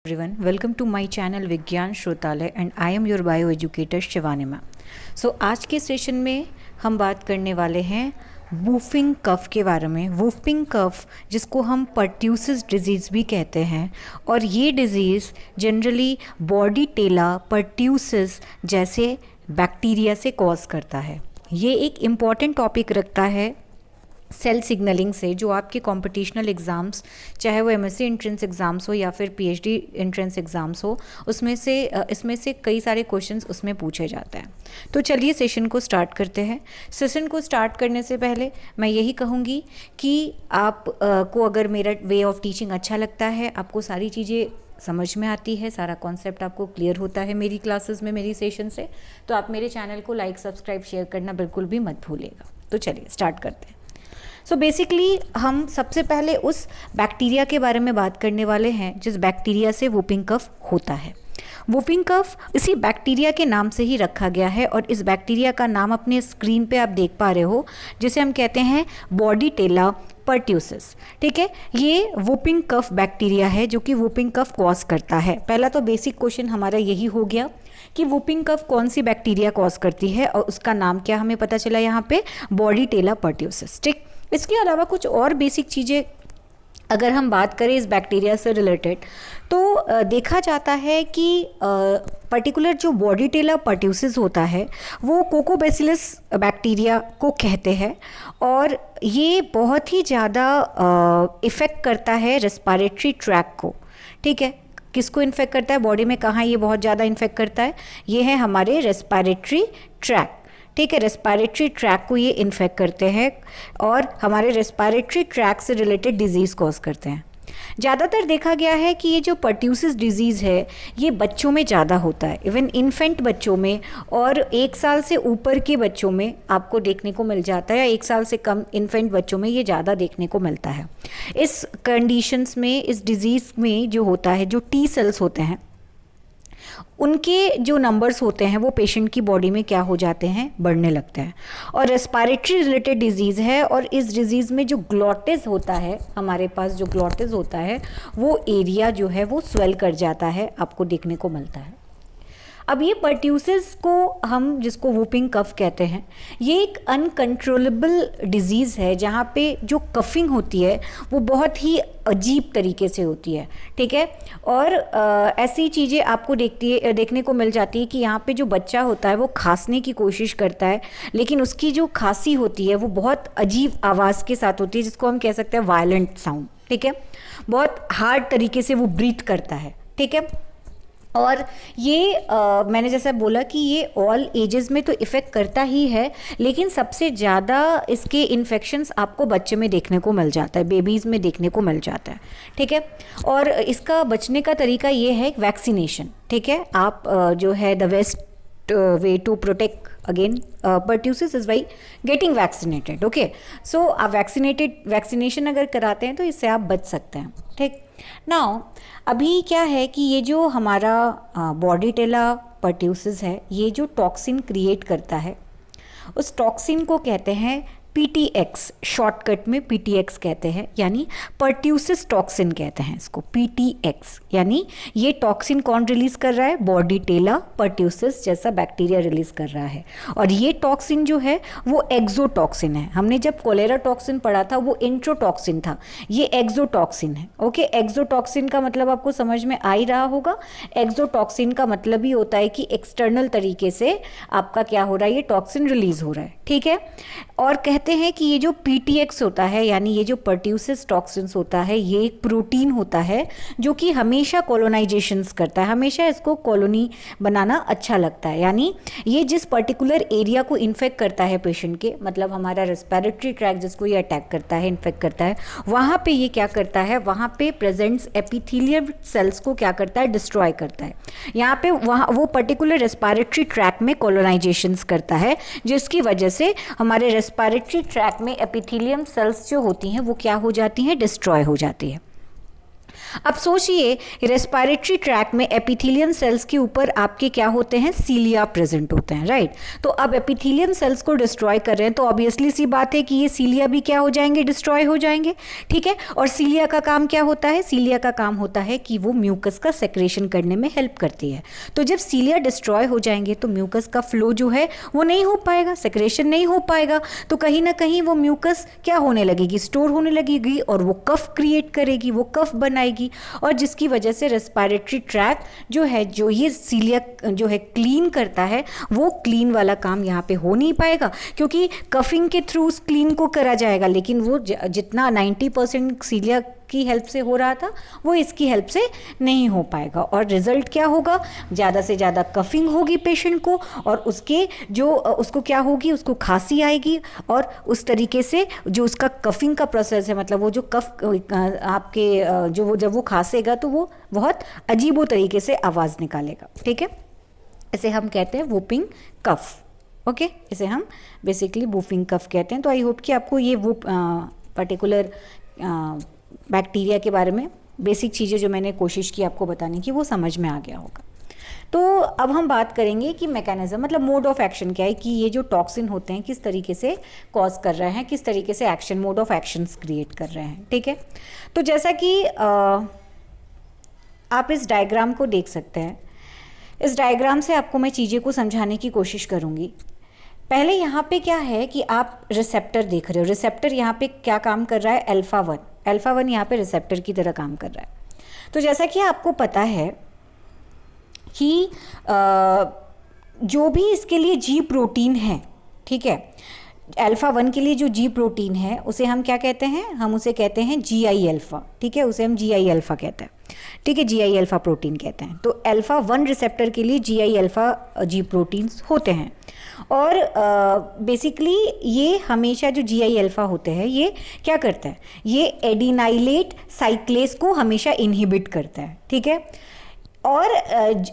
everyone, welcome to my channel Vigyan Shrotalay and I am your bio educator Shivani ma'am. So आज के session में हम बात करने वाले हैं वूफिंग कफ के बारे में। वूफिंग कफ जिसको हम पर्ट्यूसिस डिजीज़ भी कहते हैं, और ये डिज़ीज़ जनरली बॉडी टेला पर्ट्यूसिस जैसे बैक्टीरिया से कॉज करता है। ये एक इम्पॉर्टेंट टॉपिक रखता है सेल सिग्नलिंग से, जो आपके कॉम्पिटिशनल एग्ज़ाम्स, चाहे वो एमएससी एंट्रेंस एग्ज़ाम्स हो या फिर पीएचडी एंट्रेंस एग्ज़ाम्स हो, इसमें से कई सारे क्वेश्चंस उसमें पूछे जाते हैं। तो चलिए सेशन को स्टार्ट करते हैं। सेशन को स्टार्ट करने से पहले मैं यही कहूँगी कि आप को अगर मेरा वे ऑफ टीचिंग अच्छा लगता है, आपको सारी चीज़ें समझ में आती है, सारा कॉन्सेप्ट आपको क्लियर होता है मेरी क्लासेस में, मेरी सेशन से, तो आप मेरे चैनल को लाइक, सब्सक्राइब, शेयर करना बिल्कुल भी मत भूलिएगा। तो चलिए स्टार्ट करते हैं। सो बेसिकली हम सबसे पहले उस बैक्टीरिया के बारे में बात करने वाले हैं जिस बैक्टीरिया से वूपिंग कफ होता है। वूपिंग कफ इसी बैक्टीरिया के नाम से ही रखा गया है, और इस बैक्टीरिया का नाम अपने स्क्रीन पे आप देख पा रहे हो, जिसे हम कहते हैं बॉडी टेला पर्ट्यूसिस। ठीक है, ये वूपिंग कफ बैक्टीरिया है जो कि वूपिंग कफ कॉज करता है। पहला तो बेसिक क्वेश्चन हमारा यही हो गया कि वूपिंग कफ कौन सी बैक्टीरिया कॉज करती है, और उसका नाम क्या हमें पता चला यहाँ पे, बॉडी टेला पर्ट्यूसिस। ठीक, इसके अलावा कुछ और बेसिक चीज़ें अगर हम बात करें इस बैक्टीरिया से रिलेटेड, तो देखा जाता है कि पर्टिकुलर जो बॉडी टेला पर्ट्यूसिस होता है वो कोकोबैसिलस बैक्टीरिया को कहते हैं, और ये बहुत ही ज़्यादा इफ़ेक्ट करता है रेस्पिरेटरी ट्रैक को। ठीक है, किसको इन्फेक्ट करता है, बॉडी में कहाँ ये बहुत ज़्यादा इन्फेक्ट करता है, ये है हमारे रेस्पिरेटरी ट्रैक। ठीक है, रेस्पिरेटरी ट्रैक को ये इन्फेक्ट करते हैं और हमारे रेस्पिरेटरी ट्रैक से रिलेटेड डिजीज़ कॉज करते हैं। ज़्यादातर देखा गया है कि ये जो पर्ट्यूसिस डिजीज़ है ये बच्चों में ज़्यादा होता है, इवन इन्फेंट बच्चों में, और 1 साल से ऊपर के बच्चों में आपको देखने को मिल जाता है, या 1 साल से कम इन्फेंट बच्चों में ये ज़्यादा देखने को मिलता है। इस कंडीशंस में, इस डिज़ीज़ में जो होता है, जो टी सेल्स होते हैं उनके जो नंबर्स होते हैं वो पेशेंट की बॉडी में क्या हो जाते हैं, बढ़ने लगते हैं। और रेस्पिरेटरी रिलेटेड डिजीज़ है, और इस डिज़ीज़ में जो ग्लॉटिस होता है, हमारे पास जो ग्लॉटिस होता है वो एरिया जो है वो स्वेल कर जाता है, आपको देखने को मिलता है। अब ये पर्ट्यूसिस को हम जिसको वूपिंग कफ कहते हैं, ये एक अनकंट्रोलेबल डिजीज़ है जहाँ पे जो कफिंग होती है वो बहुत ही अजीब तरीके से होती है। ठीक है, और ऐसी चीज़ें आपको देखने को मिल जाती है कि यहाँ पे जो बच्चा होता है वो खांसने की कोशिश करता है, लेकिन उसकी जो खांसी होती है वो बहुत अजीब आवाज़ के साथ होती है, जिसको हम कह सकते हैं वायलेंट साउंड। ठीक है, बहुत हार्ड तरीके से वो ब्रीथ करता है। ठीक है, और ये मैंने जैसा बोला कि ये ऑल एजेस में तो इफ़ेक्ट करता ही है, लेकिन सबसे ज़्यादा इसके इन्फेक्शंस आपको बच्चे में देखने को मिल जाता है, बेबीज़ में देखने को मिल जाता है। ठीक है, और इसका बचने का तरीका ये है वैक्सीनेशन। ठीक है, आप जो है the best way to protect again pertussis is by getting vaccinated. Okay, so आप वैक्सीनेशन अगर कराते हैं तो इससे आप बच सकते हैं। ठीक, नाउ अभी क्या है कि ये जो हमारा बॉडी टेला पर्ट्यूसिस है, ये जो टॉक्सिन क्रिएट करता है उस टॉक्सिन को कहते हैं पीटीएक्स, शॉर्टकट में पीटीएक्स कहते हैं, यानी पर्ट्यूसिस टॉक्सिन कहते हैं इसको, पीटीएक्स। यानी ये टॉक्सिन कौन रिलीज कर रहा है, बॉडी टेला पर्ट्यूसिस जैसा बैक्टीरिया रिलीज कर रहा है। और ये टॉक्सिन जो है वो एक्सोटॉक्सिन है। हमने जब कोलेरा टॉक्सिन पढ़ा था वो इंट्रोटॉक्सिन था, ये एक्सोटॉक्सिन है। ओके, एक्सोटॉक्सिन का मतलब आपको समझ में आ ही रहा होगा। एक्सोटॉक्सिन का मतलब ही होता है कि एक्सटर्नल तरीके से आपका क्या हो रहा है, ये टॉक्सिन रिलीज हो रहा है। ठीक है, और कहते हैं कि ये जो पीटीएक्स होता है, यानी ये जो पर्ट्यूसिस टॉक्सिन्स होता है, ये एक प्रोटीन होता है जो कि हमेशा कॉलोनाइजेशंस करता है, हमेशा इसको कॉलोनी बनाना अच्छा लगता है। यानी ये जिस पर्टिकुलर एरिया को इन्फेक्ट करता है पेशेंट के, मतलब हमारा रेस्पिरेटरी ट्रैक जिसको ये अटैक करता है, इन्फेक्ट करता है, वहाँ पे ये क्या करता है, वहाँ पे प्रेजेंट्स एपिथेलियल सेल्स को क्या करता है, डिस्ट्रॉय करता है। यहाँ पे वहाँ वो पर्टिकुलर रेस्पिरेटरी ट्रैक में कॉलोनाइजेशंस करता है, जिसकी वजह से हमारे रेस्पिरेटरी ट्रैक में एपिथेलियम सेल्स जो होती हैं वो क्या हो जाती हैं, डिस्ट्रॉय हो जाती है। अब सोचिए रेस्पिरेटरी ट्रैक में एपिथेलियम सेल्स के ऊपर आपके क्या होते हैं, सीलिया प्रेजेंट होते हैं, राइट। तो अब एपिथेलियम सेल्स को डिस्ट्रॉय कर रहे हैं तो ऑब्वियसली सी बात है कि ये सीलिया भी क्या हो जाएंगे, डिस्ट्रॉय हो जाएंगे, ठीक है। और सीलिया का काम क्या होता है, सीलिया का काम होता है कि वो म्यूकस का सेक्रेशन करने में हेल्प करती है। तो जब सीलिया डिस्ट्रॉय हो जाएंगे तो म्यूकस का फ्लो जो है वो नहीं हो पाएगा, सेक्रेशन नहीं हो पाएगा, तो कहीं ना कहीं वो म्यूकस क्या होने लगेगी, स्टोर होने लगेगी और वो कफ क्रिएट करेगी, वो कफ बनाएगी, और जिसकी वजह से रेस्पिरेटरी ट्रैक जो है, जो ये सीलिया जो है क्लीन करता है, वो क्लीन वाला काम यहाँ पे हो नहीं पाएगा, क्योंकि कफिंग के थ्रू उस क्लीन को करा जाएगा, लेकिन वो जितना 90% सीलिया की हेल्प से हो रहा था वो इसकी हेल्प से नहीं हो पाएगा। और रिजल्ट क्या होगा, ज़्यादा से ज़्यादा कफिंग होगी पेशेंट को, और उसके जो उसको क्या होगी, उसको खांसी आएगी, और उस तरीके से जो उसका कफिंग का प्रोसेस है, मतलब वो जो कफ आपके जो वो जब वो खांसेगा तो वो बहुत अजीबो तरीके से आवाज़ निकालेगा, ठीक है। इसे हम कहते हैं वूपिंग कफ, ओके, इसे हम बेसिकली वूपिंग कफ कहते हैं। तो आई होप कि आपको ये वो पर्टिकुलर बैक्टीरिया के बारे में बेसिक चीज़ें जो मैंने कोशिश की आपको बताने की वो समझ में आ गया होगा। तो अब हम बात करेंगे कि मैकेनिज्म, मतलब मोड ऑफ एक्शन क्या है, कि ये जो टॉक्सिन होते हैं किस तरीके से कॉज कर रहे हैं, किस तरीके से action, mode of actions create कर रहे हैं, ठीक है। तो जैसा कि आप इस डायग्राम को देख सकते हैं, इस डायग्राम से आपको मैं चीज़ें को समझाने की कोशिश करूँगी। पहले यहाँ पे क्या है कि आप रिसेप्टर देख रहे हो, रिसेप्टर यहाँ पे क्या काम कर रहा है, अल्फा वन यहाँ पे रिसेप्टर की तरह काम कर रहा है। तो जैसा कि आपको पता है कि जो भी इसके लिए जी प्रोटीन है, ठीक है, अल्फा वन के लिए जो जी प्रोटीन है उसे हम क्या कहते हैं, हम उसे कहते हैं GI अल्फा, ठीक है, उसे हम GI अल्फा कहते हैं, ठीक है, GI अल्फा प्रोटीन कहते हैं। तो अल्फा वन रिसेप्टर के लिए GI अल्फा जी प्रोटीन्स होते हैं, और बेसिकली ये हमेशा जो GI अल्फा होते हैं ये क्या करता है, ये एडिनाइलेट साइक्लेस को हमेशा इनहिबिट करता है, ठीक है। और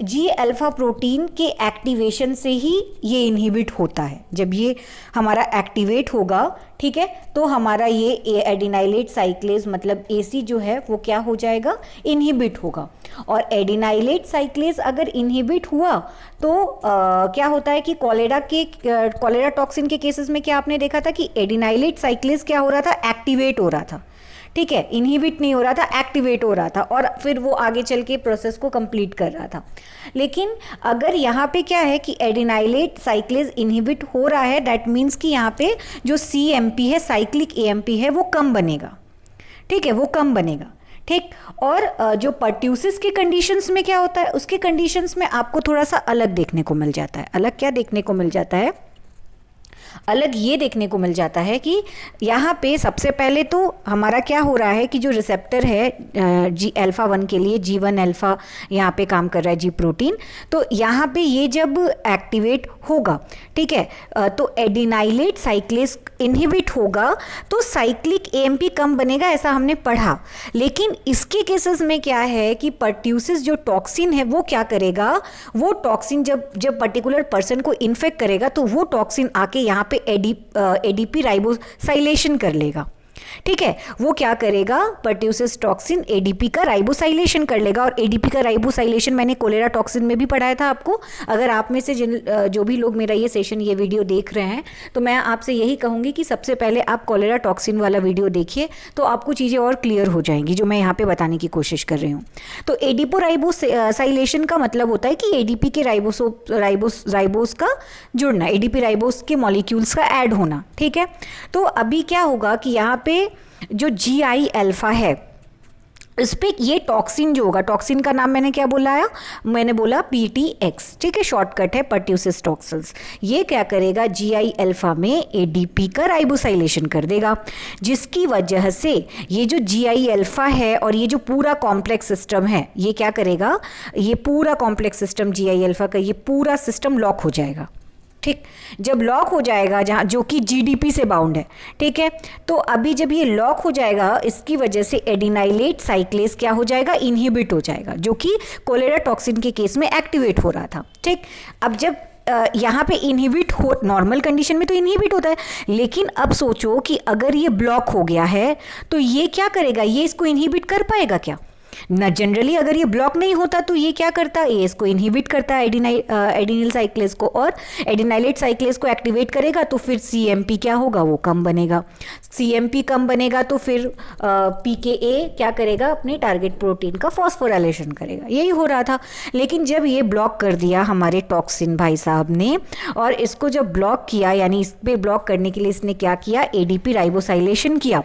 जी अल्फा प्रोटीन के एक्टिवेशन से ही ये इनहिबिट होता है। जब ये हमारा एक्टिवेट होगा, ठीक है, तो हमारा ये एडिनाइलेट साइक्लेज मतलब AC जो है वो क्या हो जाएगा, इनहिबिट होगा। और एडिनाइलेट साइक्लेज अगर इनहिबिट हुआ तो क्या होता है कि कॉलेरा टॉक्सिन के केसेस में क्या आपने देखा था कि एडिनाइलेट साइक्लेज क्या हो रहा था, एक्टिवेट हो रहा था, ठीक है, इनहिबिट नहीं हो रहा था, एक्टिवेट हो रहा था, और फिर वो आगे चल के प्रोसेस को कंप्लीट कर रहा था। लेकिन अगर यहाँ पे क्या है कि एडिनाइलेट साइक्लेज इनहिबिट हो रहा है, दैट मीन्स कि यहाँ पे जो CMP है, साइक्लिक AMP है, वो कम बनेगा, ठीक है, वो कम बनेगा, ठीक। और जो पर्ट्यूसिस के कंडीशंस में क्या होता है, उसके कंडीशंस में आपको थोड़ा सा अलग देखने को मिल जाता है। अलग क्या देखने को मिल जाता है, अलग ये देखने को मिल जाता है कि यहाँ पे सबसे पहले तो हमारा क्या हो रहा है कि जो रिसेप्टर है जी अल्फा वन के लिए, G1 अल्फा यहाँ पे काम कर रहा है जी प्रोटीन, तो यहाँ पे ये जब एक्टिवेट होगा, ठीक है, तो एडिनाइलेट साइक्लेज इनहिबिट होगा तो साइक्लिक AMP कम बनेगा, ऐसा हमने पढ़ा। लेकिन इसके केसेस में क्या है कि पर्ट्यूसिस जो टॉक्सिन है वो क्या करेगा, वो टॉक्सिन जब पर्टिकुलर पर्सन को इन्फेक्ट करेगा तो वो टॉक्सिन आके यहाँ पे ADP राइबोसाइलेशन कर लेगा, ठीक है। वो क्या करेगा, पर्ट्यूसिस टॉक्सिन ADP का राइबोसाइलेशन कर लेगा, और ADP का राइबोसाइलेशन मैंने कोलेरा टॉक्सिन में भी पढ़ाया था आपको। अगर आप में से जो भी लोग मेरा ये सेशन, ये वीडियो देख रहे हैं, तो मैं आपसे यही कहूँगी कि सबसे पहले आप कोलेरा टॉक्सिन वाला वीडियो देखिए, तो आपको चीज़ें और क्लियर हो जाएंगी जो मैं यहाँ पे बताने की कोशिश कर रही हूँ। तो ADP राइबोसाइलेशन का मतलब होता है कि ADP के राइबोस का जुड़ना, ADP राइबोस के मॉलिक्यूल्स का ऐड होना, ठीक है। तो अभी क्या होगा कि यहाँ पे जो GI अल्फा है, इस पे ये टॉक्सिन जो होगा, टॉक्सिन का नाम मैंने क्या बोला, मैंने बोला PTX, ठीक है, शॉर्टकट है पर्ट्यूसिस टॉक्सिन्स। ये क्या करेगा, GI अल्फा में ADP का राइबोसाइलेशन कर देगा, जिसकी वजह से ये जो GI अल्फा है और ये जो पूरा कॉम्प्लेक्स सिस्टम है, ये क्या करेगा, ये पूरा कॉम्प्लेक्स सिस्टम GI अल्फा का ये पूरा सिस्टम लॉक हो जाएगा, ठीक। जब लॉक हो जाएगा, जहाँ जो कि GDP से बाउंड है, ठीक है, तो अभी जब ये लॉक हो जाएगा, इसकी वजह से एडिनाइलेट साइक्लेज क्या हो जाएगा, इनहिबिट हो जाएगा, जो कि कोलेरा टॉक्सिन के केस में एक्टिवेट हो रहा था, ठीक। अब जब यहाँ पे इनहिबिट हो, नॉर्मल कंडीशन में तो इनहिबिट होता है, लेकिन अब सोचो कि अगर ये ब्लॉक हो गया है तो ये क्या करेगा, ये इसको इनहिबिट कर पाएगा क्या, ना जनरली अगर ये ब्लॉक नहीं होता तो ये क्या करता, ये इसको इनहिबिट करता है एडिनिल साइक्लेज को, और एडिनाइलेट साइक्लेज को एक्टिवेट करेगा तो फिर सीएमपी क्या होगा, वो कम बनेगा। सीएमपी कम बनेगा तो फिर पीकेए क्या करेगा, अपने टारगेट प्रोटीन का फॉस्फोराइलेशन करेगा। यही हो रहा था। लेकिन जब ये ब्लॉक कर दिया हमारे टॉक्सिन भाई साहब ने, और इसको जब ब्लॉक किया, यानी इस पे ब्लॉक करने के लिए इसने क्या किया, एडीपी राइबोसाइलेशन किया,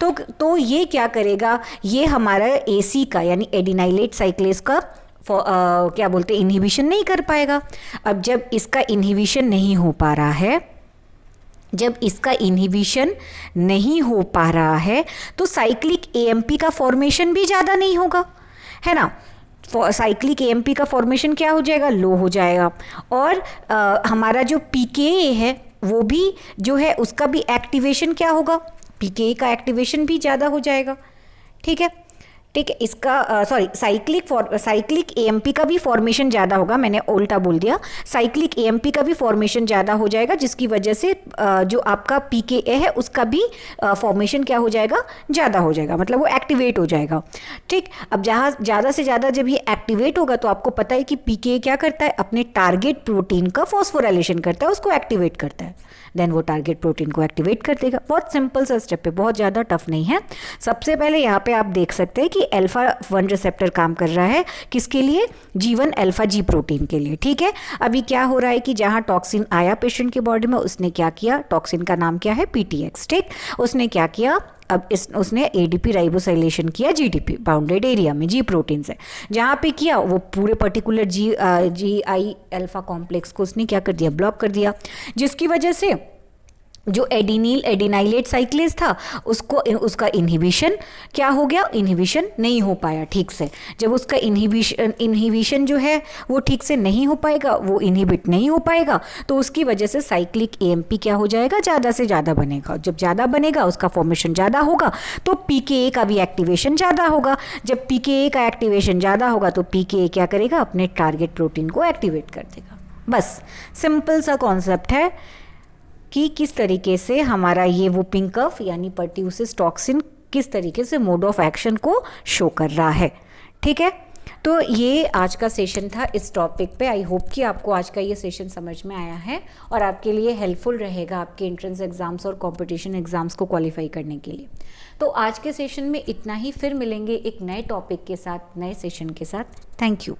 तो ये क्या करेगा, ये हमारा एसी का यानी एडिनाइलेट साइक्लेज का क्या बोलते हैं, इनहिबिशन नहीं कर पाएगा। अब जब इसका इनहिबिशन नहीं हो पा रहा है, तो साइक्लिक एएमपी का फॉर्मेशन भी ज़्यादा नहीं होगा, है ना। साइक्लिक एएमपी का फॉर्मेशन क्या हो जाएगा, लो हो जाएगा। और हमारा जो पीकेए है वो भी जो है उसका भी एक्टिवेशन क्या होगा, पीकेए का एक्टिवेशन भी ज़्यादा हो जाएगा। ठीक है, इसका साइक्लिक एएमपी का भी फॉर्मेशन ज़्यादा होगा, मैंने उल्टा बोल दिया। साइक्लिक एएमपी का भी फॉर्मेशन ज़्यादा हो जाएगा, जिसकी वजह से जो आपका पीकेए है उसका भी फॉर्मेशन क्या हो जाएगा, ज़्यादा हो जाएगा, मतलब वो एक्टिवेट हो जाएगा। ठीक, अब जहाँ ज़्यादा से ज़्यादा जब ये एक्टिवेट होगा तो आपको पता है कि पीकेए क्या करता है, अपने टारगेट प्रोटीन का फॉस्फोराइलेशन करता है, उसको एक्टिवेट करता है, देन वो टारगेट प्रोटीन को एक्टिवेट कर देगा। बहुत सिंपल सा स्टेप है, बहुत ज़्यादा टफ नहीं है। सबसे पहले यहाँ पे आप देख सकते हैं कि अल्फा 1 रिसेप्टर काम कर रहा है, किसके लिए, G1 अल्फा जी प्रोटीन के लिए। ठीक है, अभी क्या हो रहा है कि जहाँ टॉक्सिन आया पेशेंट के बॉडी में, उसने क्या किया, टॉक्सिन का नाम क्या है, PTX। ठीक, उसने क्या किया, अब उसने एडीपी राइबोसाइलेशन किया जीडीपी बाउंडेड एरिया में, जी प्रोटीन से। जहाँ पे किया वो पूरे particular G I alpha complex को उसने क्या कर दिया, ब्लॉक कर दिया, जिसकी वजह से जो एडिनाइलेट साइक्लेज था उसका इनहिबिशन क्या हो गया, इनहिबिशन नहीं हो पाया ठीक से। जब उसका इनहिबिशन जो है वो ठीक से नहीं हो पाएगा, वो इनहिबिट नहीं हो पाएगा, तो उसकी वजह से साइक्लिक एएमपी क्या हो जाएगा, ज़्यादा से ज़्यादा बनेगा। जब ज़्यादा बनेगा, उसका फॉर्मेशन ज़्यादा होगा, तो पीकेए का भी एक्टिवेशन ज़्यादा होगा। जब पीकेए का एक्टिवेशन ज़्यादा होगा तो पीकेए क्या करेगा, अपने टारगेट प्रोटीन को एक्टिवेट कर देगा। बस सिंपल सा कॉन्सेप्ट है कि किस तरीके से हमारा ये वुपिंग कफ यानी पर्ट्यूसिस टॉक्सिन किस तरीके से मोड ऑफ एक्शन को शो कर रहा है। ठीक है, तो ये आज का सेशन था इस टॉपिक पे। आई होप कि आपको आज का ये सेशन समझ में आया है और आपके लिए हेल्पफुल रहेगा आपके एंट्रेंस एग्जाम्स और कंपटीशन एग्जाम्स को क्वालिफाई करने के लिए। तो आज के सेशन में इतना ही, फिर मिलेंगे एक नए टॉपिक के साथ, नए सेशन के साथ। Thank you.